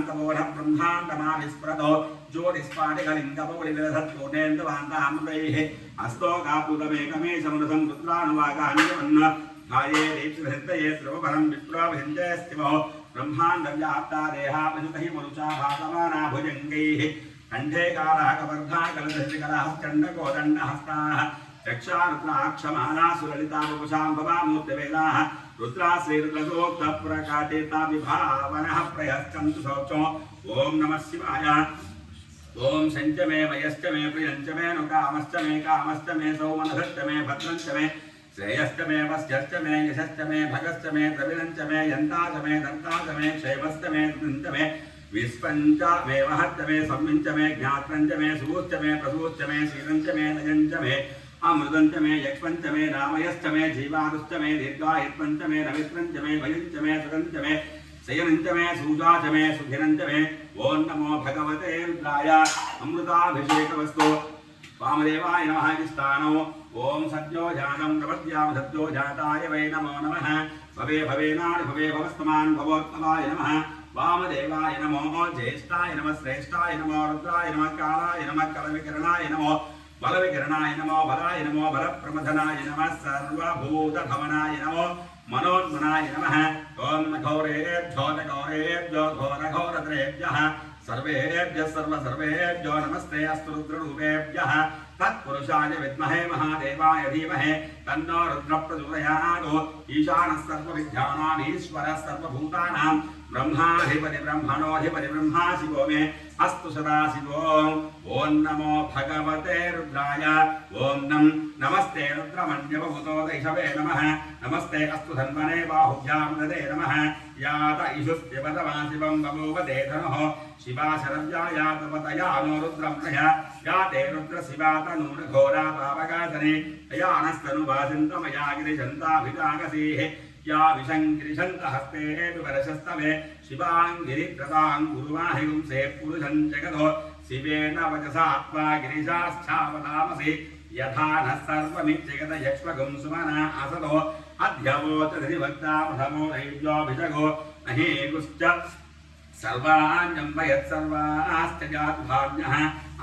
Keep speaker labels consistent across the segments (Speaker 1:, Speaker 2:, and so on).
Speaker 1: शान्तमोह ब्रह्माण्डमाविस्मृतो ज्योतिस्फाटिकलिङ्गपौलिविदधत्पूर्णेन्दुवान्तामृतैः अस्तोकापुतमेकमे समृतं रुद्रानुवाकान्यवन्न गाये दीप्सितये द्रवफलं विप्रोभिञ्जयस्तिवो ब्रह्माण्डव्याप्ता देहापशुतहि मनुषा भासमाना भुजङ्गैः कंठे कालः कवर्धा कलदशकलः चण्डकोदण्डहस्ताः चक्षारुद्राक्षमाला सुललिता वपुषाम्भवामूर्तिवेदाः रुद्रा श्रीरुद्रसूक्तप्रकाटिता विभावनः प्रयश्चन्तु शौचो ॐ नमः शिवाय ॐ शञ्च मे वयश्च मे प्रियञ्च मे नुकामश्च मे सौमनसश्च मे भद्रञ्च मे श्रेयश्च मे वस्यश्च मे यशश्च मे भगश्च मे द्रविणञ्च मे यन्ताच मे दन्ताच मे क्षेमश्च मे तृञ्च मे विस्पञ्च मे महच्च मे संविञ्च मे ज्ञात्रञ्च मे सुभूश्च मे प्रसूश्च मे शीलञ्च मे नयञ्च मे अमृतञ्च मे यक्ष्मञ्च मे रामयश्च मे जीवादुश्च मे दीर्घायुत्वञ्च मे रवित्रञ्च मे भयञ्च मे सुगञ्च मे शयनञ्च मे सूजा च मे सुधिरञ्च मे ॐ नमो भगवते रुद्राय अमृताभिषेकवस्तु वामदेवाय नमः स्थानो ॐ सद्यो जातं प्रपद्याम सद्यो जाताय वै नमो नमः भवे भवेनानि भवे भवस्तमान् भवोत्तमाय नमः वामदेवाय नमो ज्येष्ठाय नमः श्रेष्ठाय नमो रुद्राय नमः कालाय नमः कलविकिरणाय नमो बलविकिरणाय नमो बलाय नमो बलप्रमथनाय नमः सर्वभूतभवनाय नमो मनोन्मनाय नमः ॐ घोरेभ्यो घोरेभ्यो घोरघोरत्रेभ्यः सर्वेभ्यः सर्वेभ्यो नमस्ते अस्तु रुद्ररूपेभ्यः तत्पुरुषाय विद्महे महादेवाय धीमहि तन्नो रुद्रः प्रचोदयात् ईशानः सर्वविद्यानाम् ईश्वरः सर्वभूतानां ब्रह्माधिपति ब्रह्मणोऽधिपति ब्रह्मा शिवो मे अस्तु सदाशिवो ॐ नमो भगवते रुद्राय ॐ नमस्ते रुद्रमन्यवभूतो दैशवे नमः नमस्ते अस्तु धन्वने बाहुभ्यां ददे नमः यात इषुस्त्यवतमाशिवं बभूव ते धनुः शिवा शरव्यायातपतया नो रुद्रं प्रय याते रुद्रशिवा तनूनघोरा पावकासने तयानस्तनुवासिन्तमया गिरिशन्ताभिजागसीः या विशङ्गिरिशन्तहस्ते विवरशस्तवे शिवाङ्गिरिप्रदां गुरुवाहिगुंसे पुरुषं जगतो शिवेन वचसा त्वा गिरिशाश्चावतामसि यथा नः सर्वमित्यगत यक्ष्मगुं सुमना असतो अध्यवोचधिभक्ता प्रथमो दैव्योऽभिषगो अहेकुश्च सर्वाण्यम्बयत् सर्वाश्च जातुभाव्यः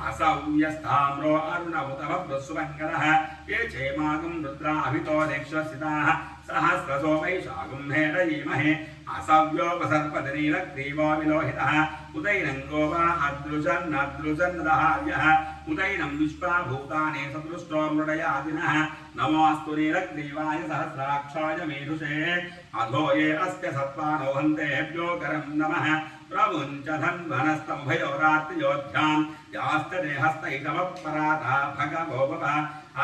Speaker 1: असौम्यस्ताम्रो अरुणमुतभवृत्सुमङ्गलः ये चेमागुं रुद्राभितो देक्षस्थिताः सहस्रसो वैशागुं हेडयीमहे असव्योपसर्पतिनीलग्रीवो विलोहितः उदैनङ्गो वा अदृशन्नदहार्यः उदैनं विश्वाभूतानि सदृष्टो मृडयादिनः नमोऽस्तु नीलग्रीवाय सहस्राक्षाय मेधुषे अधो ये अस्य सत्त्वानो हन्तेभ्यो करं नमः प्रमुञ्च धन्वनस्तम्भयोरात्रियोध्यां यास्तते हस्तैतवपराता भगवोपव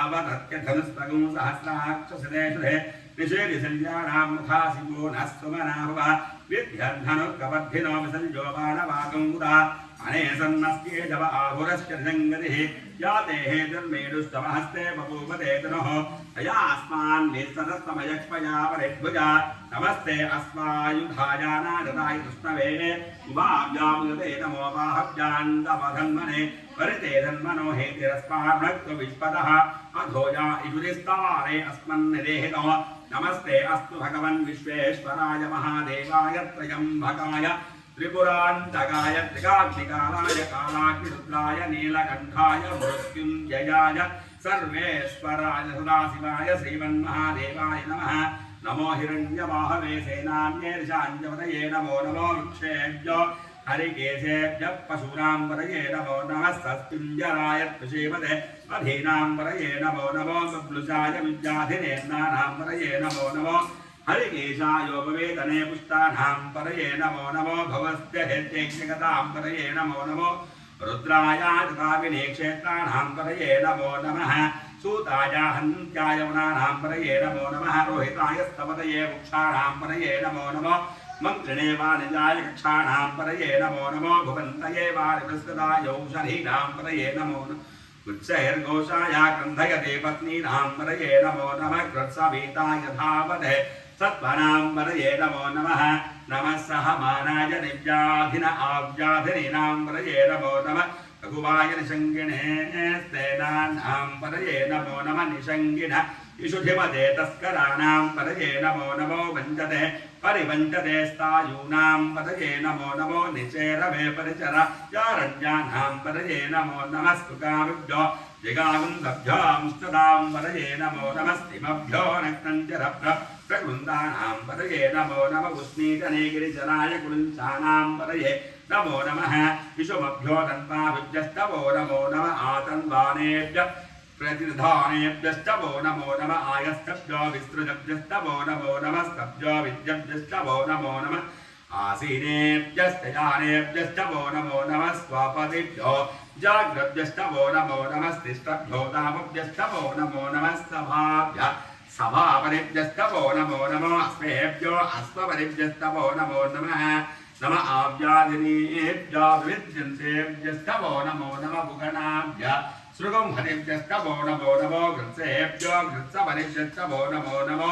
Speaker 1: अवदत्य धनुस्तगुं सहस्राक्षसदेशुधे निषेधिसंज्ञानां मुखासिवो नः सुमनाभव विद्यद्धनुर्कवर्धिनो विसंजो बाणवागं मुदा अनेसन्नस्त्येजव आहुरश्च निजङ्गतिः याते हेतुर्मेडुस्तमहस्ते बभूवते तनुः तयास्मान् निस्ततस्तमयक्ष्मया परिद्भुजा नमस्ते अस्मायुधायानादताय कृष्णवे उभाव्यामुदते नमो बाहव्यान्दवधन्मने परिते धन्मनो हेतिरस्मान्भक्तविष्पदः अधोया इजुरिस्तारे अस्मन्निदेहितो नमस्ते अस्तु भगवन् विश्वेश्वराय महादेवाय त्रयम्बकाय त्रिपुरान्तकाय त्रिकाग्निकालाय कालाग्निरुद्राय नीलकण्ठाय मृत्युञ्जयाय सर्वेश्वराय सदाशिवाय श्रीमन्महादेवाय नमः नमो हिरण्यवाहवे सेनान्ये ऋषाञ्जपतये नमो नमो वृक्षेभ्यो हरिकेशेभ्यः पशूनां वरये नमो नमः सस्पिञ्जराय त्रिशेवते अधीनां वरये नमो नमो बब्लुषाय विद्याधिनेन्नानां वरये नमो नमो हरिकेशायोपवेदने पुष्टानां परये नमो नमो भवस्य हेत्यैक्षगतां परये नमो नमो रुद्राय तथाविने क्षेत्राणां परये नमो नमः सूताय हन्त्याय वनानां परये नमो नमः रोहिताय स्तपतये वृक्षाणां परये नमो नमो मन्त्रिणे वाणिजाय कक्षाणां परये नमो नमो भुवन्तये वारिवृस्कदाय औषधीनां परये नमो नमः वृक्षैर्घोषाय क्रन्धयते पत्नीनां परये नमो नमः कृत्सवीताय धावते सत्त्वानां परये नमो नमः नमः सहमानाय निव्याधिन आव्याधिनीनां परये नमो नमः रघुवाय निषङ्गिणे स्तेनानां परये नमो नमः निषङ्गिन इषुधिमते तस्कराणां पदये नमो नमो वञ्चते परिवञ्चते स्थायूनां पदये नमो नमो निचेरवे परिचर यारण्यानां पदये नमो नमस्तुकाभ्यो जिगागुन्दभ्यां स्तदां पदये नमो नमस्तिमभ्यो नक्तञ्जरभ्य प्रकृन्दानां पदये नमो नम उष्णीतनेगिरिजनाय कुरुञ्चानां पदये नमो नमः विषुमभ्यो तन्वाभ्यस्तवो नमो नम आतन्वानेभ्यः प्रतिधानेभ्यस्तवो नमो नम आयस्तभ्यो विस्तृतभ्यस्तवो नमो नमस्तभ्यो विद्यभ्यस्तवो नमो नमः आसीनेभ्यस्तयानेभ्यस्तवो नमो नमः स्वपतिभ्यो जाग्रभ्यस्तवो नमो नमस्तिष्ठभ्यो दामभ्यस्तवो नमो नमस्तभाभ्यः सभापतिभ्यस्तवो नमो नमो अस्मेभ्यो अश्वपतिभ्यस्तवो नमो नमः नम आव्याधिनीभ्यो विद्यन्तेभ्यस्तवो नमो नमः भुगणाभ्यः श्रुगं हरिभ्यस्तवो नमो नमो गृत्सेभ्यो गृत्सपतिभ्यस्तवो नमो नमो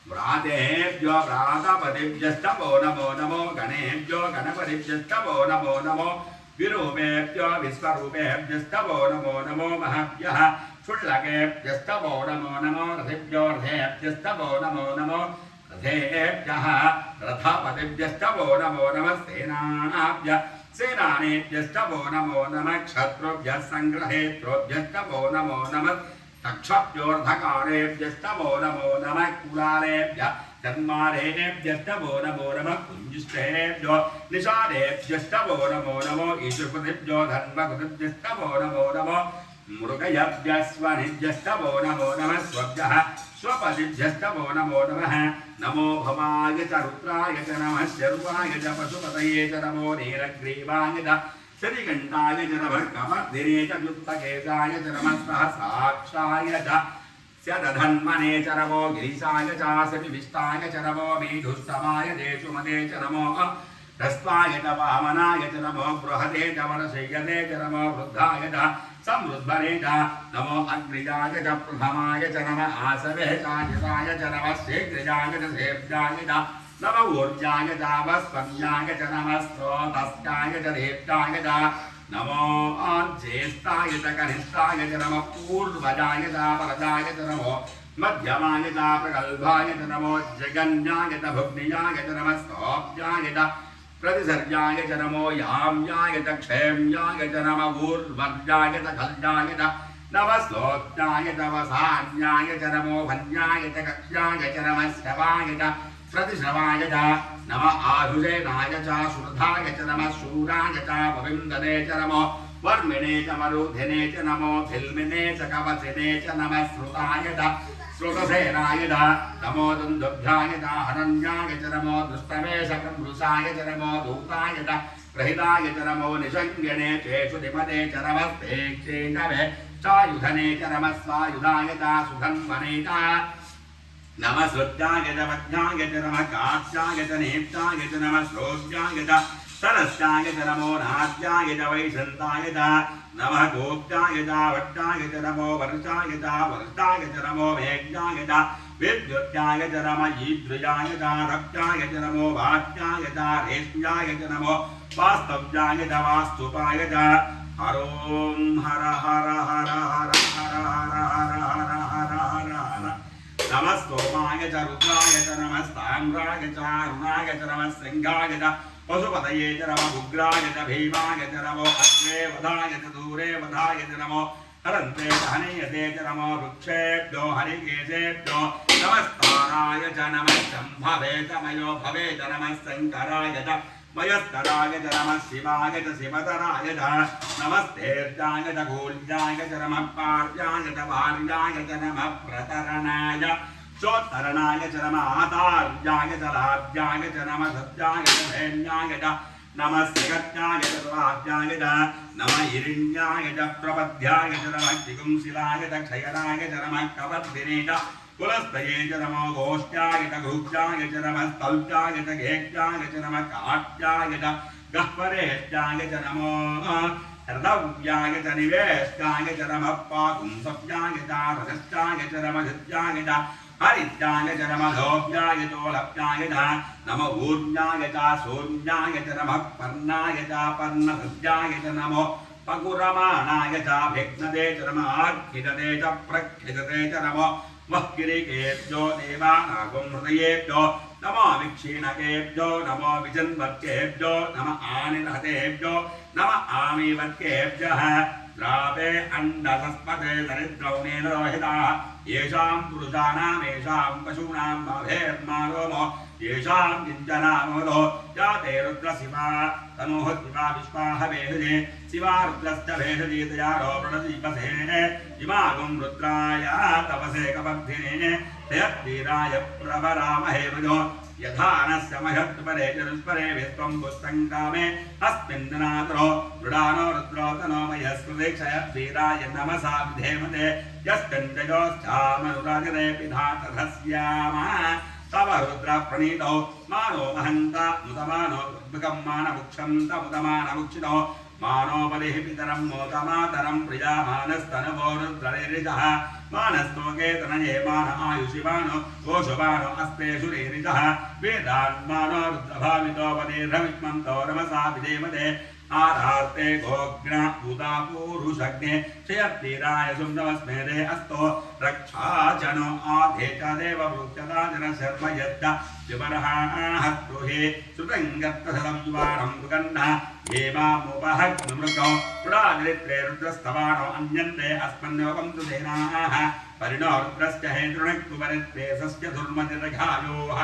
Speaker 1: व्रातेभ्यो व्रातपतिभ्यस्तवो नमो नमो गणेभ्यो गणपतिभ्यस्तवो नमो नमो विरूपेभ्यो विश्वरूपेभ्यस्तवो नमो नमो महभ्यः क्षुल्लकेभ्यस्तवो नमो नमो रथिभ्यो रथेभ्यस्तवो नमो नमो रथेभ्यः रथपतिभ्यस्तवो नमो नमः सेनाभ्यः सेनानेभ्यस्तवो नमो नमः क्षत्रुभ्यः सङ्ग्रहेत्रोभ्यस्तवो नमो नमः तक्षभ्योर्धकारेभ्यस्तवो नमो नमः कुलालेभ्यः तन्मारेभ्यस्तवो नमो नमः कुञ्जिष्ठेभ्यो निषादेभ्यस्तवो नमो नमो ईशुपतिभ्यो धन्वकृतिभ्यस्तवो नमो नमो मृगयभ्यस्वनिभ्यस्तवो नमो नमः स्वभ्यः स्वपतिभ्यस्तवो नमो नमः नमो भवाय च रुद्राय च नमः शर्वाय च पशुपतये च नमो नीलग्रीवाय च श्रीकण्ठाय च नमः कवर्धिने च युक्तकेशाय च नमः सहसाक्षाय च स्यदधन्मने च नमो गिरिशाय च सविविष्टाय च नमो मेधुस्तमाय देशुमते च नमो ह्रस्वाय च वामनाय च नमो बृहते च वनशय्यते च नमो वृद्धाय च समृद्भरे च नमो अग्निजाय च प्रथमाय च नमः आसवे चाजिताय च नमः शीघ्रजाय च सेव्याय च नमः ऊर्जाय च वस्पन्याय च नमः स्रोतस्याय च देव्याय च नमो ज्येष्ठाय च कनिष्ठाय च नमः पूर्वजाय च परजाय च नमो मध्यमाय च प्रगल्भाय च नमो जगन्याय च भुग्नियाय च नमः स्तोभ्याय च प्रतिसर्याय च नमो याम्याय च क्षेम्याय च नमः ऊर्वर्याय च खल्याय च नमः श्लोक्याय च वसान्याय च नमो भन्याय च कक्ष्याय च नमः श्रवाय च प्रतिश्रवाय च नमः आहुजेनाय च श्रुधाय च नमः शूराय च पविन्दने च नमो वर्मिणे च मरुधिने च नमो फिल्मिने च कवचिने च नमः श्रुताय च श्रुतसेनाय च नमो दुन्दुभ्याय च हरण्याय च नमो दुष्टवेशकमृषाय च नमो दूताय च प्रहिताय च नमो निषङ्गिणे चेषुधिमते च नमस्तेक्षेणवे चायुधने च नमः स्वायुधाय च सुधन्वने च नमः श्रुत्याय च वज्ञाय च नमः कात्याय च नेत्याय च नमः श्रोत्याय च सरस्याय च नमो नाद्याय च वैशन्ताय च नमः गोप्याय च वट्टाय च नमो वर्षाय च वर्षाय च नमो मेघ्याय च विद्युत्याय च नमः ईद्रुयाय च रक्त्याय च नमो वात्याय च रेष्म्याय च नमो वास्तव्याय च वास्तुपाय च हरों हर हर हर हर हर हर हर हर हर हर हर नमः सोमाय च रुद्राय च नमः स्थाम्राय च अरुणाय च नमः सिंहाय च पशुपतये च नमः उग्राय च भीमाय च नमो अग्रे वधाय च दूरे वधाय च नमो हरन्ते च हनीयते च नमो वृक्षेभ्यो हरिकेशेभ्यो नमस्ताराय च नमः शम्भवे च मयो भवे च नमः शङ्कराय च मयस्तराय च नमः शिवाय च शिवतराय च नमस्तेर्याय च घोल्याय च नमः पार्याय च भार्याय च नमः प्रतरणाय चोत्तरणाय च नमः आतार्याय च लाभ्याय च नमः सत्याय च धैर्याय च नमः सिगत्याय च सुराभ्याय च नमः हिरण्याय च प्रपद्याय च नमः दिगुंशिलाय च क्षयराय च नमः कवर्धिने च कुलस्तये च नमो गोष्ठ्याय च घुग्याय च नमः स्तल्प्याय च घेक्याय च नमः काट्याय च गह्वरेष्ट्याय च नमो हृदव्याय च निवेष्ट्याय च नमः पाकुंसव्याय च रजस्याय च नमः धृत्याय च हरित्याय च नमः लोभ्याय चोलभ्याय च नमः ऊर्ण्याय च शून्याय च नमः पर्णाय च पर्णहृद्याय च नमो पकुरमाणाय च भिघ्नते च नमः अर्खिदते च प्रक्षिदते च नमो वह्किरीकेभ्यो देवानागं हृदयेभ्यो नमो विक्षीणकेभ्यो नमो विजन्वर्केभ्यो नम आनिरहतेभ्यो नम आमीवर्केभ्यः द्रावे अंडसस्पते दरिद्रौनेन रोहिताः येषां पुरुषाणाम् येषां पशूनां माभेर्मारोमो येषां किञ्चनामोदो याते रुद्रशिवा तनोः शिवा विश्वाः भेषजे शिवा रुद्रश्च भेषजीतया रोपणदीपसे इमागुं रुद्राय तपसे कपग्धिने तयद्वीराय प्रवरामहे भजो यथा नस्य महत्परे चरुष्परे विश्वं पुष्टं कामे अस्मिन्नातरो मृडानो रुद्रो तनो मयस्कृतिक्षयद्वीराय नमसा विधेमते यस्मिन्जयोश्चामनुराजने पिधातधस्याम तव रुद्र प्रणीतो मानो महन्ता मुदमानो उद्भुकं मानमुक्षं तमुदमानमुक्षितो मानोपरिः पितरं मोदमातरं प्रियामानस्तनवो रुद्रनिरिजः मानस्तोके तनये मान आयुषिमानो गोषुमानो अस्तेषुरिरिजः वेदान्मानो रुद्रभामितोपदीर्घविष्मन्तो रमसा विधेमते आरार्ते गोग्न उदापूरुषग्ने क्षयत्तीराय सुन्दमस्मेदे अस्तो रक्षाजनो आधे च देववृक्षता जन शर्म यच्च विमरः हस्तुहे श्रुतङ्गत्तसदं युवानं सुगन्धः हेमामुपहग्नमृगो पुराजरित्रे रुद्रस्तवानो अन्यन्ते अस्मन्योगं तु सेनाः परिणो रुद्रश्च हेतृणक्तुपरित्रे सस्य धुर्मतिरघायोः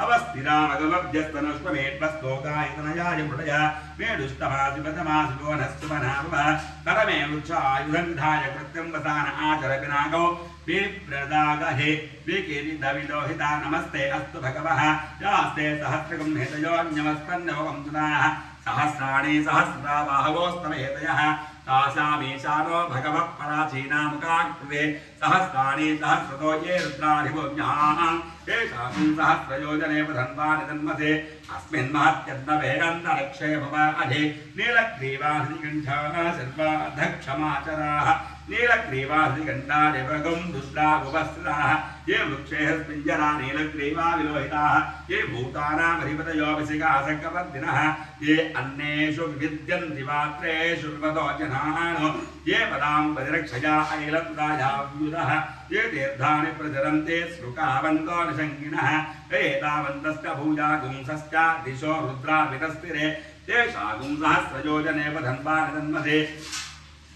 Speaker 1: अवस्थिरामगमभ्यस्तनुष्मेड्वस्तोकायतनयाय मृडय मेडुष्टमासिपतमासिको नस्तुमनाभ करमे वृक्षायुधन्धाय कृत्यं वसान आचर विनागो विप्रदागहे विकीरितविलोहिता नमस्ते अस्तु भगवः यास्ते सहस्रकं हेतयोऽन्यमस्पन्नवं सुनाः सहस्राणि सहस्रा बाहवोस्तमेतयः तासामीशानो भगवः पराचीनामुकाकृते सहस्राणि सहस्रतो ये रुद्राधिभुज्ञाः येषां सहस्रयोजने प्रधन्वानि तन्मसे अस्मिन् महत्यन्नवेगन्तरक्षे भव अधि नीलग्रीवाधिकण्ठाः सर्वाधक्षमाचराः नीलग्रीवाधिकण्ठादिवगं दुष्टागुपस्थिताः ये वृक्षेऽस्मिन् जरा नीलग्रीवा विलोहिताः ये भूतानामधिपतयो विशिखासकवर्धिनः ये अन्येषु विविद्यन्ति पात्रेषु विपदो जनानो ये पदां प्रतिरक्षया ऐलपुरायाव्युदः ये तीर्थानि प्रचरन्ते श्रुकावन्तो निशङ्किनः एतावन्तश्च भूजागुंसश्च दिशो रुद्रावितस्थिरे तेषागुं सहस्रयोजने वधन्वानि तन्मसे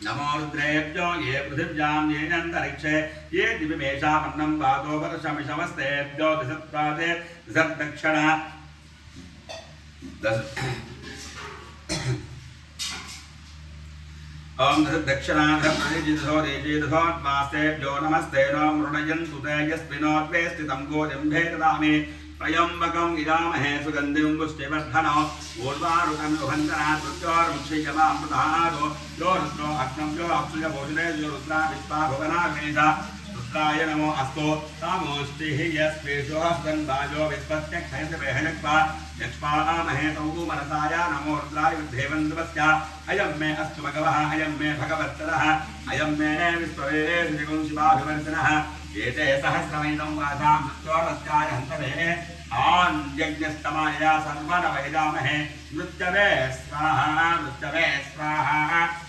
Speaker 1: नमो रुद्रेभ्यो ये पृथिव्यां ये अन्तरिक्षे ये दिविमेषामन्नं वातो वर्षमिषमस्तेभ्यो दिशत्वादे दिशद्दक्षिण ओम दक्षिणाधप्रतिजिदो देजेदधोन्वास्तेभ्यो नमस्ते नो मृणयन्तु ते यस्मिन्नोत्वे स्थितं गोजम्भे ददामि त्र्यम्बकं इदामहे सुगन्धिं पुष्टिवर्धनो ऊर्वारुकं युभन्तनात् मृत्योर्मुक्षीयमामृतादो यो रुद्रो अग्नं यो अक्षुयभोजने यो रुद्रा विश्वा भुवनाग्नेशा रुद्राय नमो अस्तु तामोष्टिः यस्वेषु हस्तन्वायो विस्पत्यक्षयन्तवेहयक्वा यक्ष्वामहे तौ मनसाय नमो रुद्राय विद्धेवन्दवस्य अयं मे अस्तु भगवः अयं मे भगवत्तरः अयं मे विश्ववेदेशं शिवाभिवर्तनः एते सहस्रमैनं वासां मृत्योरस्याय हन्तवे आन्यज्ञस्तमाया सर्वनवैदामहे मृत्यवे स्वाहा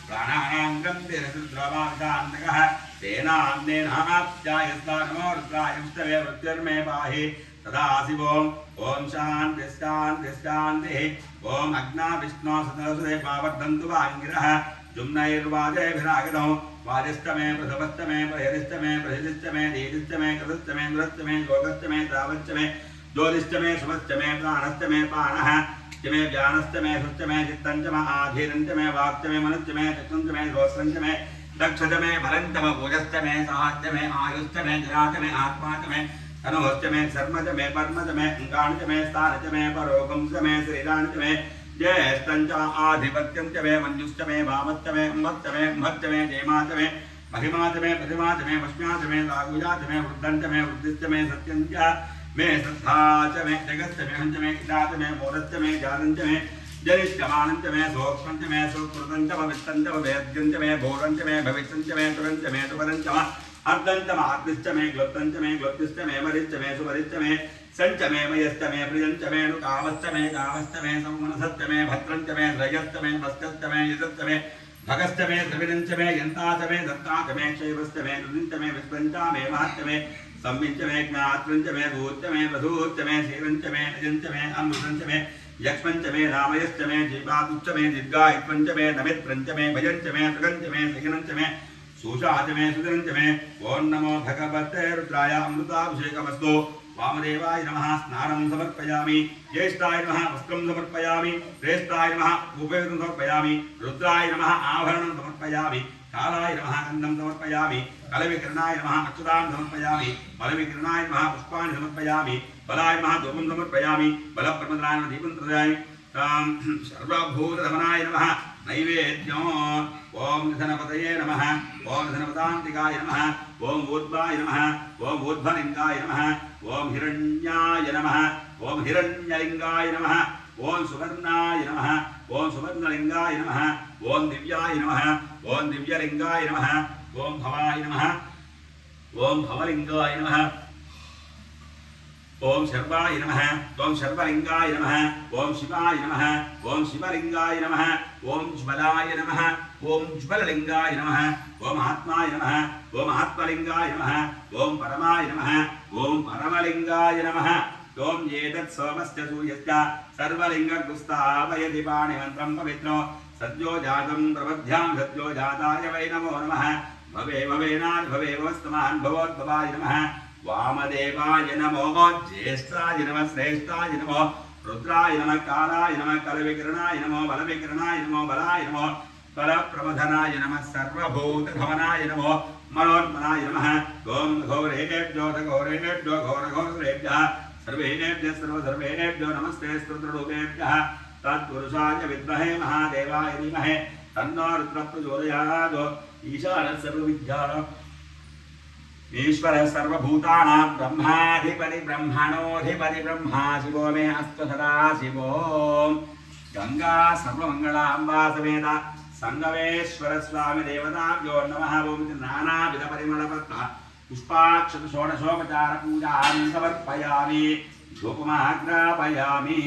Speaker 1: प्राणानां गन्धिररुद्रवाविशान्तकः तेनान्नेनाप्यायस्ता नमो रुद्राय विष्णवे मृत्युर्मे पाहि तदा शिवों ओम शांति शांति शांतिः ओम अग्ना विष्णु सतरसुदे पावर्धन्तु वाङ्गिरः जुम्नैर्वाजैभिरागतौ वाजिष्ठमे प्रथमष्टमे प्रहरिष्टमे प्रहिष्टमे दीदिष्टमे कृतष्टमे दुरष्टमे योगष्टमे द्रावष्टमे ज्योतिष्टमे सुमष्टमे प्राणष्टमे पाणः अष्टमे ज्ञानष्टमे सुष्टमे चित्तञ्चमे आधीरञ्चमे वाक्चमे मनुष्यमे चक्षुञ्चमे श्रोत्रञ्चमे दक्षचमे बलञ्चमे भुजष्टमे साहात्यमे आयुष्टमे जराचमे आत्माचमे तनुहश्चमे शर्मचमे पर्मचमे अङ्गाणचमे स्थानचमे परोगंसमे श्रीराणचमे ज्येष्ठञ्च आधिपत्यञ्चमे मञ्जुष्टमे वामश्चमे उम्भश्चमे उम्भश्चमे जयमाचमे महिमाचमे प्रतिमाचमे वश्म्याचमे रागुजाचमे वृद्धञ्चमे वृद्धिश्चमे सत्यञ्च मे श्रद्धाचमे जगश्चमे हञ्चमे किटाचमे मोदश्चमे जातञ्चमे जनिष्ठमानञ्चमे सोक्ष्मञ्चमे सुकृतञ्चमे वित्तञ्चमे वेद्यञ्चमे भोरञ्चमे भविष्यञ्चमे तुरञ्चमे तुपरञ्चमे अर्धञ्चमे आत्मिश्चमे ग्लुप्तञ्चमे ग्लुप्तिश्चमे मरिश्चमे सुपरिश्चमे संचमे मयश्चमे प्रियञ्चमे नुकामश्चमे कामश्चमे सौमनसश्चमे भद्रञ्चमे ध्रयश्चमे वस्तश्चमे यशश्चमे भगश्चमे द्रविणञ्चमे यन्ताचमे दत्ताचमे क्षैवश्चमे दुदिञ्चमे विश्वञ्चामे महश्चमे संविंच मे ज्ञात्रंच मे भूच मे वधूच मे शीरंच मे अजंच मे अमृतंच मे यक्ष्मंच मे रामयश्च मे जीवातुच्च मे दीर्घायुत्वंच मे नमित्रंच मे भजंच मे सुगंच मे सगिनंच मे सूषाच मे सुदिनंच मे ओं नमो भगवते रुद्राय अमृताभिषेकमस्तु वामदेवाय नमः स्नानं समर्पयामि ज्येष्ठाय नमः वस्त्रं समर्पयामि श्रेष्ठाय नमः उपवेदनं समर्पयामि रुद्राय नमः आभरणं समर्पयामि कालाय नमः गन्धं समर्पयामि कलविकरणाय नमः अक्षतां समर्पयामि बलविकरणाय नमः पुष्पाणि समर्पयामि बलाय नमः धूपं समर्पयामि बलप्रमदाय नमः दीपं प्रदायामि सर्वभूतधमनाय नमः नैवेद्यम् ओं निधनपतये नमः ओं निधनपदान्तिकाय नमः ओं ऊर्ध्वाय नमः ओं ऊर्ध्वलिङ्गाय नमः ओं हिरण्याय नमः ओं हिरण्यलिङ्गाय नमः ओं सुवर्णाय नमः ओं सुवर्णलिङ्गाय नमः ओं दिव्याय नमः ओं दिव्यलिङ्गाय नमः ओं भवाय नमः ओं भवलिङ्गाय नमः ओं शर्वाय नमः ओं शर्वलिङ्गाय नमः ओं शिवाय नमः ओं शिवलिङ्गाय नमः ओं ज्वलाय नमः ओं ज्वललिङ्गाय नमः ओं आत्माय नमः ओं आत्मलिङ्गाय नमः ओं परमाय नमः ओं परमलिङ्गाय नमः ओं एतत् सोमस्य सूर्यस्य सर्वलिङ्गगुस्तावयति पाणिमन्त्रं पवित्रो सद्यो जातं प्रबध्यां सद्यो जाताय वै नमो नमः भवे भवेनान् भवे भवस्तमान् भवोद्भवाय नमः वामदेवाय नमो ज्येष्ठाय नमः श्रेष्ठाय नमो रुद्राय नमः कालाय नमः कलविकरणाय नमो बलविकरणाय नमो बलाय नमो बलप्रमथनाय नमः सर्वभूतधमनाय नमो मनोन्मनाय नमः ओं घोरेभ्यो घोरेभ्यो घोरघोरेभ्यः सर्वेभ्यः सर्वसर्वेभ्यो नमस्ते स्तोत्ररूपेभ्यः तत्पुरुषाय विद्महे महादेवाय धीमहि तन्नो रुद्रः प्रचोदयात् ईशानः सर्वविद्यानां ईश्वर सर्वभूतानां ब्रह्माधिपति ब्रह्मणोऽधिपति ब्रह्मा शिवो मे अस्तु सदा शिवो गंगा सर्वमंगलाम्बा समेत संगमेश्वर स्वामी देवताभ्यो नमः ओं नानाविध परिमलपत्र पुष्पाक्षत षोडशोपचार पूजां समर्पयामि धूपमाग्रापयामि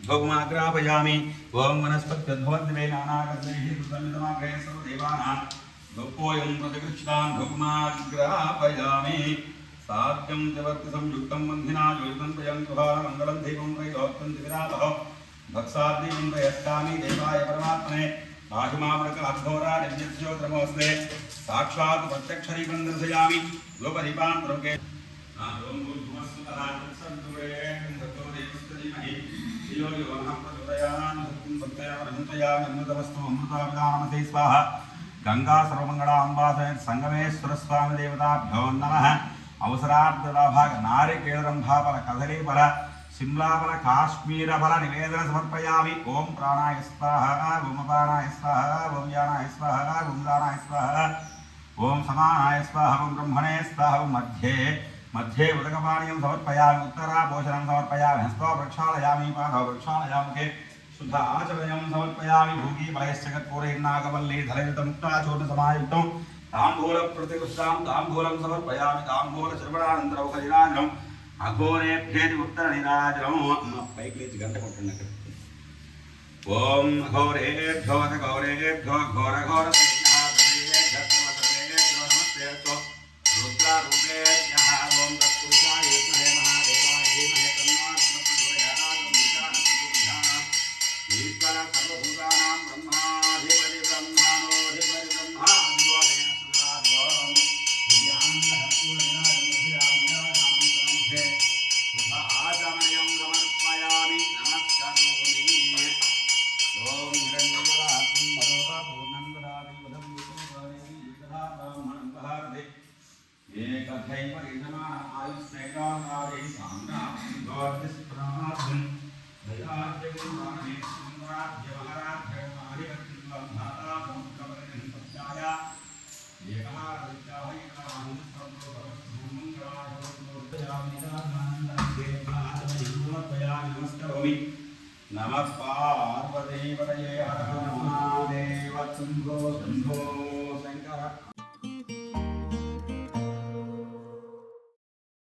Speaker 1: धूपमाग्रापयामि ओं वनस्पत्यद्भवद्वे नानागन्धैः कृतमिदमाग्रे सर्वदेवानां धूपोऽयं प्रतिगृह्णां धूपमाग्रापयामि साध्यं जवर्तसंयुक्तं वन्धिना ज्योतितं प्रयं सुभारमङ्गलं दीपं त्रैलोक्यं दिविरातः भक्साद्दीपं प्रयस्कामि देवाय परमात्मने बाहुमामृतमघोरा दिव्यज्योतिर्नमोऽस्ते साक्षात् प्रत्यक्षरीपं दर्शयामि धूपदीपां प्रमुखे ओं भूर्भुवस्सुतः तत्सवितुर्वरेण्यं भर्गो देवस्य धीमहि धियो यो नः प्रचोदयात् भक्तिं भक्त्या अमृतवस्तु अमृताभिधानमते स्वाहा गंगा सर्वमंगलाम्बा समेत संगमेश्वर स्वामी देवताभ्यो नमः अवसरार्धभाग नारिकेलरंभाफल कदलीफल शिमलाफल काश्मीरफल निवेदन समर्पयामि ओं प्राणाय स्वाहा ओं अपानाय स्वाहा ओं व्यानाय स्वाहा ओं दानाय स्वाहा ओं समानाय स्वाहा ओं ब्रह्मणे स्वाहा ओं मध्ये उदकपानीयं समर्पयामि उत्तराभूषणं समर्पयामि हस्तो प्रक्षालयामि पादौ प्रक्षालयामि शुद्ध आचमनं समर्पयामि भोगी बलयश्चकत्पूरैर्नागवल्ली धलयुतमुक्ताचूर्णसमायुक्तं ताम्बूलप्रतिपुष्टां ताम्बूलं समर्पयामि ताम्बूलश्रवणानन्तरौकलिराजम् अघोरेभ्येति उत्तरनिराजनम् पैकी लेచి गंట కొట్టండి అక్కడ ఓం అఘోరేభ్యో అఘోరేభ్యో ఘోరఘోర रुद्रारूपेभ्यः ओं तत्पुरुषाय विद्महे महादेवाय धीमहि तन्नो प्रचोदयात् ईश्वर सर्वभूतानां ब्रह्माधिपति ब्रह्माणोऽधिपति ब्रह्मा दिवोमेन सुराद्वं दिव्यान्तःपूर्णनामस्याम्यनामन्तरमुखे शुभ आचमनयं समर्पयामि नमस्करोमि ओं हिरण्यवराहं मरोपापूर्णं ददामि वदं विष्णुपदेवी तथा ब्राह्मणं भारते एकथैव यजमान आयुष्यैकाकारे साम्राज्यस्प्राणार्थं दयाद्यगुणानि सम्राज्यमहाराज्यमाधिपत्यं धाता समुद्रपर्यन्तं सत्याय एकः विद्याः करोमि नमः पार्वतीपतये हर हर महादेव शम्भो शम्भो शङ्कर